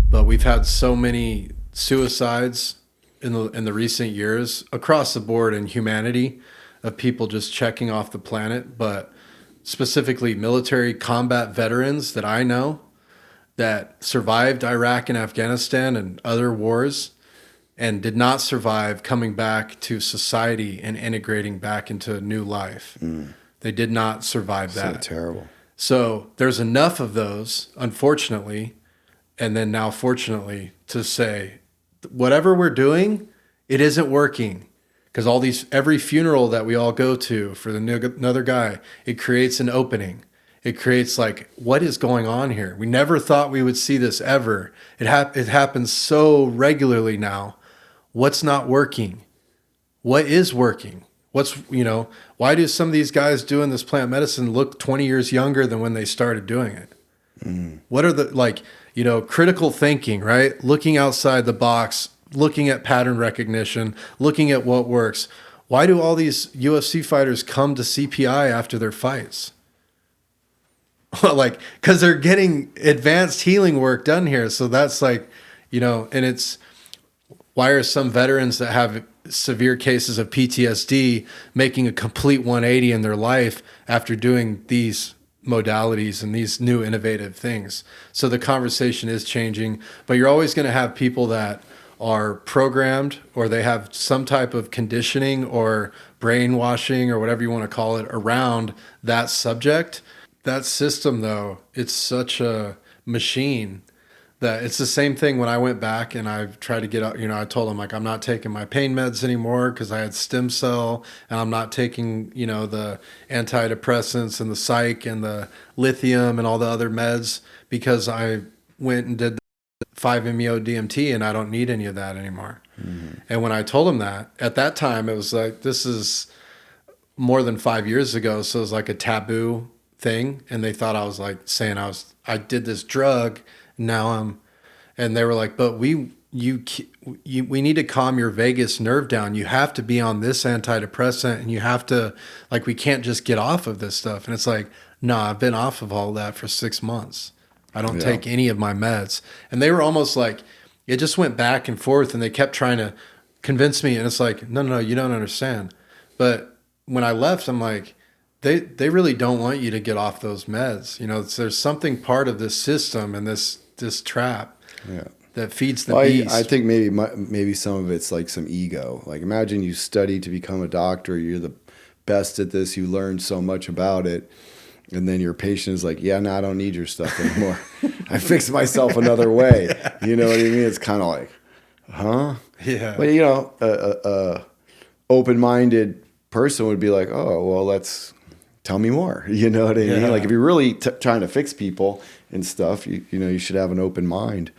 but we've had so many suicides in the recent years across the board in humanity of people just checking off the planet, but specifically military combat veterans that I know that survived Iraq and Afghanistan and other wars and did not survive coming back to society and integrating back into new life. They did not survive that. So terrible. So there's enough of those, unfortunately, and then now fortunately, to say whatever we're doing, it isn't working. Because every funeral that we all go to for another guy, it creates an opening. It creates like, what is going on here? We never thought we would see this ever. It happens so regularly now. What's not working? What is working? Why do some of these guys doing this plant medicine look 20 years younger than when they started doing it? What are the, critical thinking, right? Looking outside the box, looking at pattern recognition, looking at what works. Why do all these UFC fighters come to CPI after their fights? Because they're getting advanced healing work done here. So that's and it's, why are some veterans that have severe cases of PTSD making a complete 180 in their life after doing these modalities and these new innovative things? So the conversation is changing, but you're always going to have people that are programmed, or they have some type of conditioning or brainwashing or whatever you want to call it around that subject. That system, though, it's such a machine that it's the same thing when I went back and I've tried to get out, I told them, like, I'm not taking my pain meds anymore because I had stem cell, and I'm not taking, the antidepressants and the Psych and the lithium and all the other meds because I went and did the 5-MeO DMT and I don't need any of that anymore. And when I told them that, at that time, it was like, this is more than 5 years ago. So it was like a taboo thing. And they thought I was like saying I did this drug. And they were like, but we need to calm your vagus nerve down. You have to be on this antidepressant, and you have to, we can't just get off of this stuff. And it's like, no, I've been off of all that for 6 months. I don't take any of my meds. And they were almost like, it just went back and forth, and they kept trying to convince me. And it's like, no, you don't understand. But when I left, I'm like, they really don't want you to get off those meds. There's something part of this system and this trap that feeds the beast. I think maybe some of it's like some ego. Like, imagine you study to become a doctor. You're the best at this. You learn so much about it. And then your patient is like, yeah, no, I don't need your stuff anymore. I fixed myself another way. You know what I mean? It's kind of like, huh? Yeah. But, open-minded person would be like, oh, well, tell me more. You know what I mean? Like, if you're really trying to fix people and stuff, you should have an open mind.